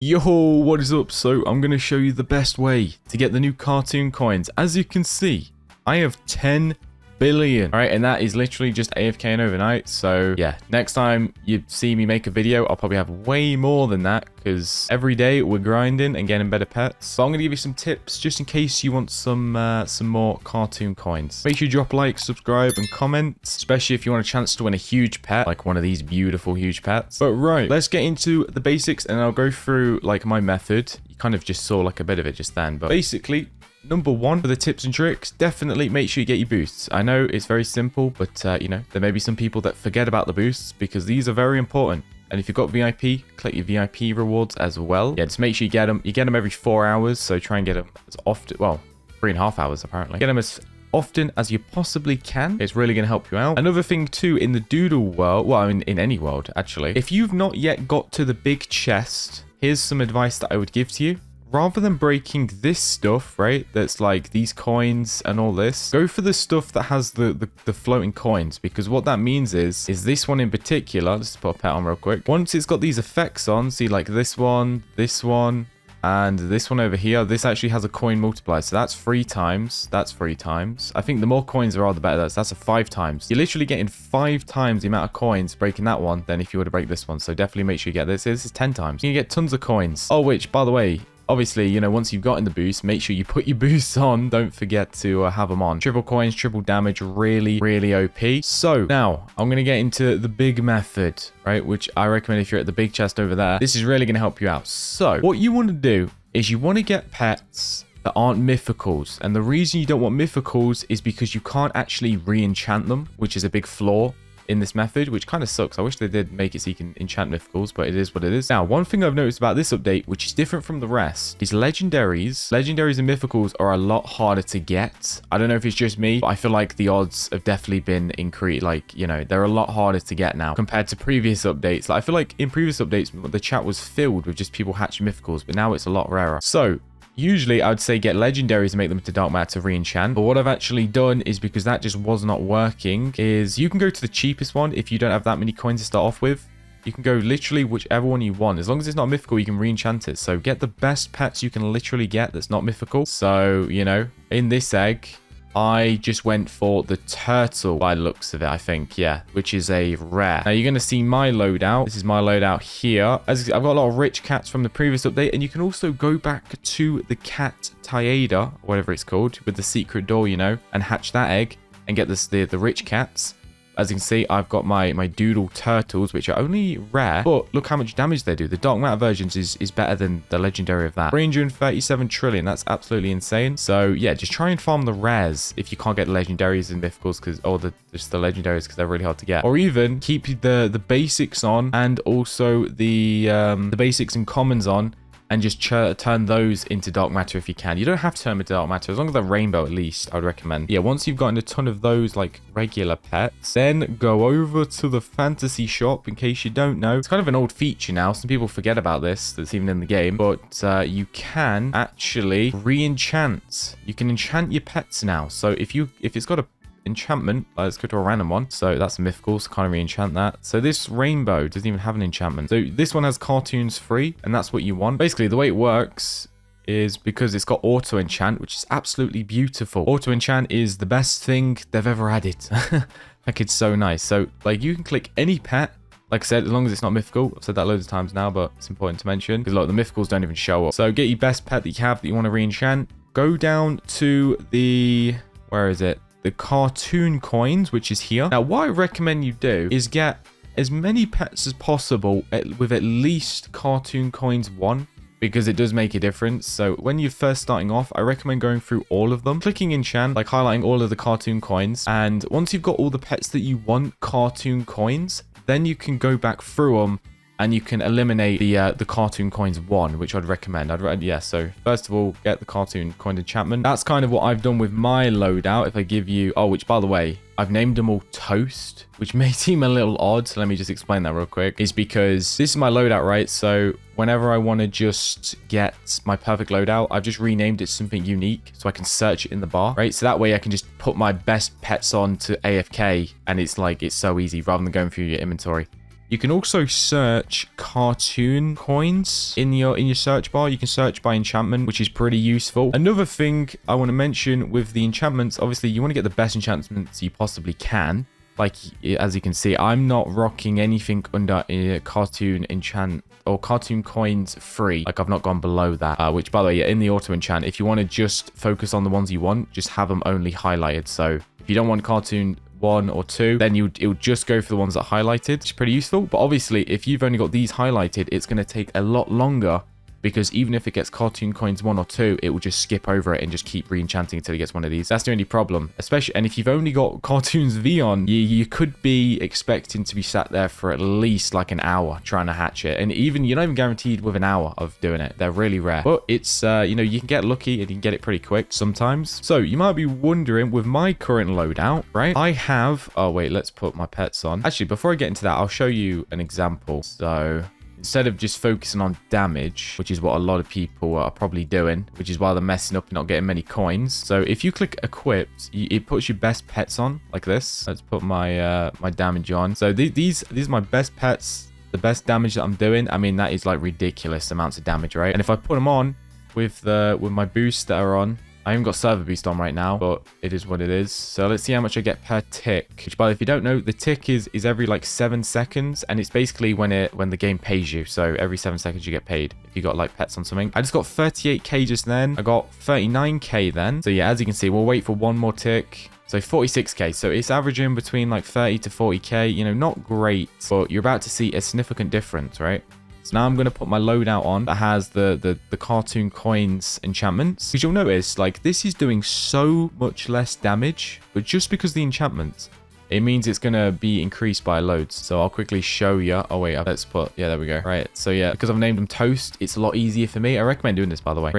Yo, what is up? So I'm going to show you the best way to get the new cartoon coins. As you can see, I have 10 billion. All right, and that is literally just AFKing overnight. So yeah, next time you see me make a video, I'll probably have way more than that because every day we're grinding and getting better pets. So I'm going to give you some tips just in case you want some more cartoon coins. Make sure you drop a like, subscribe, and comment, especially if you want a chance to win a huge pet, like one of these beautiful huge pets. But right, let's get into the basics and I'll go through like my method. You kind of just saw like a bit of it just then, but basically, number one for the tips and tricks, definitely make sure you get your boosts. I know it's very simple, but you know, there may be some people that forget about the boosts because these are very important. And if you've got VIP, click your VIP rewards as well. Yeah, just make sure you get them. You get them every 4 hours, so try and get them as often, well, 3.5 hours apparently. Get them as often as you possibly can. It's really going to help you out. Another thing too, in the doodle world, well, I mean, in any world actually, if you've not yet got to the big chest, here's some advice that I would give to you. Rather than breaking this stuff, right, that's like these coins and all this, go for the stuff that has the floating coins, because what that means is this one in particular, let's put a pet on real quick. Once it's got these effects on, see like this one, and this one over here, this actually has a coin multiplier. So that's 3 times. That's 3 times. I think the more coins there are, the better. That's a 5 times. You're literally getting 5 times the amount of coins breaking that one than if you were to break this one. So definitely make sure you get this. This is 10 times. You get tons of coins. Oh, which, by the way, obviously, you know, once you've gotten the boost, make sure you put your boosts on. Don't forget to have them on. Triple coins, triple damage, really, really OP. So now I'm going to get into the big method, right? Which I recommend if you're at the big chest over there. This is really going to help you out. So what you want to do is you want to get pets that aren't mythicals. And the reason you don't want mythicals is because you can't actually re-enchant them, which is a big flaw in this method, which kind of sucks. I wish they did make it so you can enchant mythicals, but it is what it is. Now, one thing I've noticed about this update, which is different from the rest, is legendaries. Legendaries and mythicals are a lot harder to get. I don't know if it's just me, but I feel like the odds have definitely been increased. Like, you know, they're a lot harder to get now compared to previous updates. Like, I feel like in previous updates, the chat was filled with just people hatching mythicals, but now it's a lot rarer. So usually, I would say get legendaries and make them into dark matter to re-enchant. But what I've actually done is, because that just was not working, is you can go to the cheapest one if you don't have that many coins to start off with. You can go literally whichever one you want. As long as it's not mythical, you can re-enchant it. So get the best pets you can literally get that's not mythical. So, you know, in this egg, I just went for the turtle by the looks of it, I think. Yeah, which is a rare. Now, you're going to see my loadout. This is my loadout here. As I've got a lot of rich cats from the previous update, and you can also go back to the cat Tiada, whatever it's called, with the secret door, you know, and hatch that egg and get the rich cats. As you can see, I've got my doodle turtles, which are only rare, but look how much damage they do. The dark matter versions is better than the legendary of that. 337 trillion, that's absolutely insane. So yeah, just try and farm the rares if you can't get legendaries and mythicals, just the legendaries, because they're really hard to get. Or even keep the basics on, and also the basics and commons on, and just turn those into dark matter if you can. You don't have to turn them into dark matter, as long as they're rainbow at least, I would recommend. Yeah, once you've gotten a ton of those like regular pets, then go over to the fantasy shop. In case you don't know, it's kind of an old feature now. Some people forget about this, that's even in the game, but you can actually re-enchant. You can enchant your pets now. So if it's got a enchantment, let's go to a random one. So that's a mythical, so kind of re-enchant that. So this rainbow doesn't even have an enchantment. So this one has cartoons free, and that's what you want. Basically, the way it works is because it's got auto enchant, which is absolutely beautiful. Auto enchant is the best thing they've ever added. Like, it's so nice. So like, you can click any pet. Like I said, as long as it's not mythical. I've said that loads of times now, but it's important to mention because like the mythicals don't even show up. So get your best pet that you have that you want to re-enchant. Go down to the, where is it? The cartoon coins, which is here. Now, what I recommend you do is get as many pets as possible with at least cartoon coins 1, because it does make a difference. So when you're first starting off, I recommend going through all of them, clicking enchant, like highlighting all of the cartoon coins. And once you've got all the pets that you want cartoon coins, then you can go back through them and you can eliminate the cartoon coins 1, which I'd recommend. Yeah, so first of all, get the cartoon coin enchantment. That's kind of what I've done with my loadout. If I give you, oh, which by the way, I've named them all Toast, which may seem a little odd. So let me just explain that real quick. Is because this is my loadout, right? So whenever I want to just get my perfect loadout, I've just renamed it something unique so I can search it in the bar, right? So that way I can just put my best pets on to AFK, and it's like, it's so easy rather than going through your inventory. You can also search cartoon coins in your search bar. You can search by enchantment, which is pretty useful. Another thing I want to mention with the enchantments, obviously you want to get the best enchantments you possibly can. Like, as you can see, I'm not rocking anything under cartoon enchant or cartoon coins free. Like, I've not gone below that, which, by the way, yeah, in the auto enchant, if you want to just focus on the ones you want, just have them only highlighted. So if you don't want cartoon 1 or 2, then it'll just go for the ones that are highlighted, which is pretty useful. But obviously, if you've only got these highlighted, it's going to take a lot longer, because even if it gets cartoon coins 1 or 2, it will just skip over it and just keep re-enchanting until it gets one of these. That's the only problem. Especially, and if you've only got cartoons V on, you could be expecting to be sat there for at least like an hour trying to hatch it. And even, you're not even guaranteed with an hour of doing it. They're really rare. But it's, you know, you can get lucky and you can get it pretty quick sometimes. So you might be wondering, with my current loadout, right? I have, oh wait, let's put my pets on. Actually, before I get into that, I'll show you an example. So instead of just focusing on damage, which is what a lot of people are probably doing, which is why they're messing up and not getting many coins. So if you click equipped, it puts your best pets on like this. Let's put my my damage on. So these are my best pets, the best damage that I'm doing. I mean, that is like ridiculous amounts of damage, right? And if I put them on with my boosts that are on, I haven't got server boost on right now, but it is what it is. So let's see how much I get per tick. Which, by the way, if you don't know, the tick is every like 7 seconds, and it's basically when the game pays you. So every 7 seconds you get paid if you got like pets on something. I just got 38k just then. I got 39k then. So yeah, as you can see, we'll wait for one more tick. So 46k. So it's averaging between like 30 to 40k. You know, not great, but you're about to see a significant difference, right? So now I'm going to put my loadout on that has the cartoon coins enchantments. Because you'll notice, like, this is doing so much less damage, but just because the enchantments, it means it's going to be increased by loads. So I'll quickly show you. Oh, wait, let's put, yeah, there we go. Right. So yeah, because I've named them Toast, it's a lot easier for me. I recommend doing this, by the way,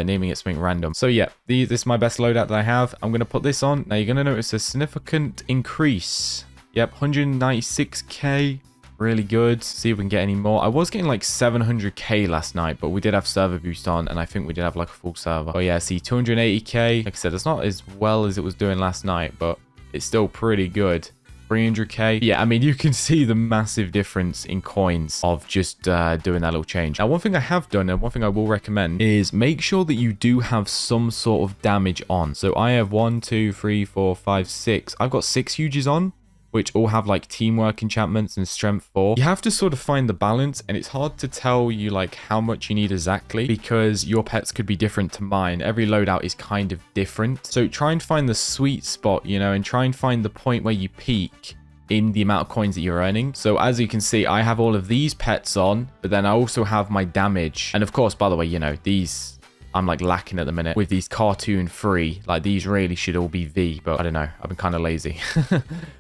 naming it something random. So yeah, this is my best loadout that I have. I'm going to put this on. Now you're going to notice a significant increase. Yep, 196k. Really good. See if we can get any more. I was getting like 700k last night, but we did have server boost on, and I think we did have like a full server. Oh yeah, see, 280k. Like I said, it's not as well as it was doing last night, but it's still pretty good. 300k. Yeah, I mean, you can see the massive difference in coins of just doing that little change. Now, one thing I have done, and one thing I will recommend, is make sure that you do have some sort of damage on. So I have 1, 2, 3, 4, 5, 6. I've got 6 huges on, which all have like teamwork enchantments and strength 4. You have to sort of find the balance, and it's hard to tell you like how much you need exactly, because your pets could be different to mine. Every loadout is kind of different. So try and find the sweet spot, you know, and try and find the point where you peak in the amount of coins that you're earning. So as you can see, I have all of these pets on, but then I also have my damage. And of course, by the way, you know, these, I'm like lacking at the minute with these cartoon free. Like, these really should all be V, but I don't know, I've been kind of lazy.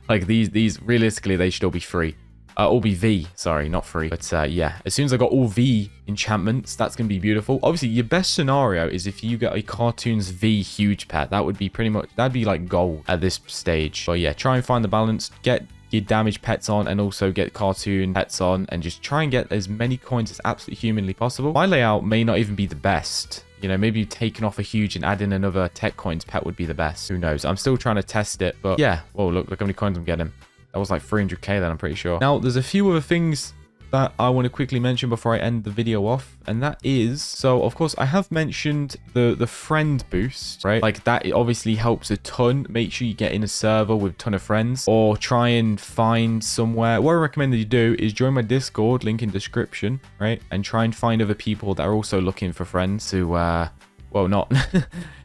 Like these realistically, they should all be free. All be V, sorry, not free. But yeah, as soon as I got all V enchantments, that's gonna be beautiful. Obviously, your best scenario is if you get a cartoons V huge pet. That would be pretty much, that'd be like gold at this stage. But yeah, try and find the balance. Get your damage pets on, and also get cartoon pets on, and just try and get as many coins as absolutely humanly possible. My layout may not even be the best. You know, maybe taking off a huge and adding another tech coins pet would be the best. Who knows? I'm still trying to test it, but yeah. Whoa, look how many coins I'm getting. That was like 300k then, I'm pretty sure. Now, there's a few other things that I want to quickly mention before I end the video off, and that is, so of course I have mentioned the friend boost, right? Like, that it obviously helps a ton. Make sure you get in a server with a ton of friends, or try and find somewhere. What I recommend that you do is join my Discord, link in description, right? And try and find other people that are also looking for friends who well, not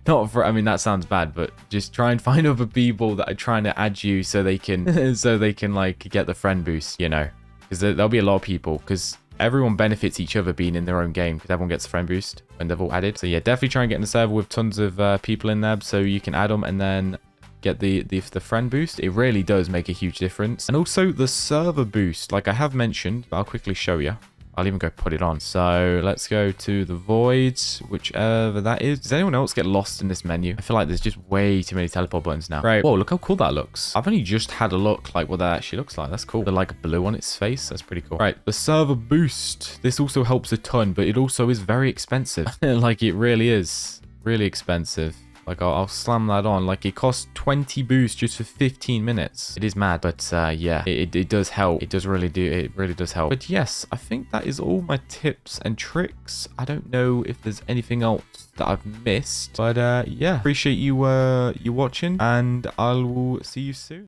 for, I mean, that sounds bad, but just try and find other people that are trying to add you so they can so they can like get the friend boost, you know. Because there'll be a lot of people, because everyone benefits each other being in their own game, because everyone gets a friend boost when they've all added. So yeah, definitely try and get in the server with tons of people in there, so you can add them and then get the friend boost. It really does make a huge difference. And also the server boost, like I have mentioned, but I'll quickly show you. I'll even go put it on. So let's go to the voids, whichever that is. Does anyone else get lost in this menu? I feel like there's just way too many teleport buttons now. Right. Whoa, look how cool that looks. I've only just had a look like what that actually looks like. That's cool. The like blue on its face. That's pretty cool. Right. The server boost. This also helps a ton, but it also is very expensive. Like, it really is really expensive. Like, I'll slam that on. Like, it costs 20 boosts just for 15 minutes. It is mad, but yeah, it does help. It does really do. It really does help. But yes, I think that is all my tips and tricks. I don't know if there's anything else that I've missed, but yeah, appreciate you watching, and I will see you soon.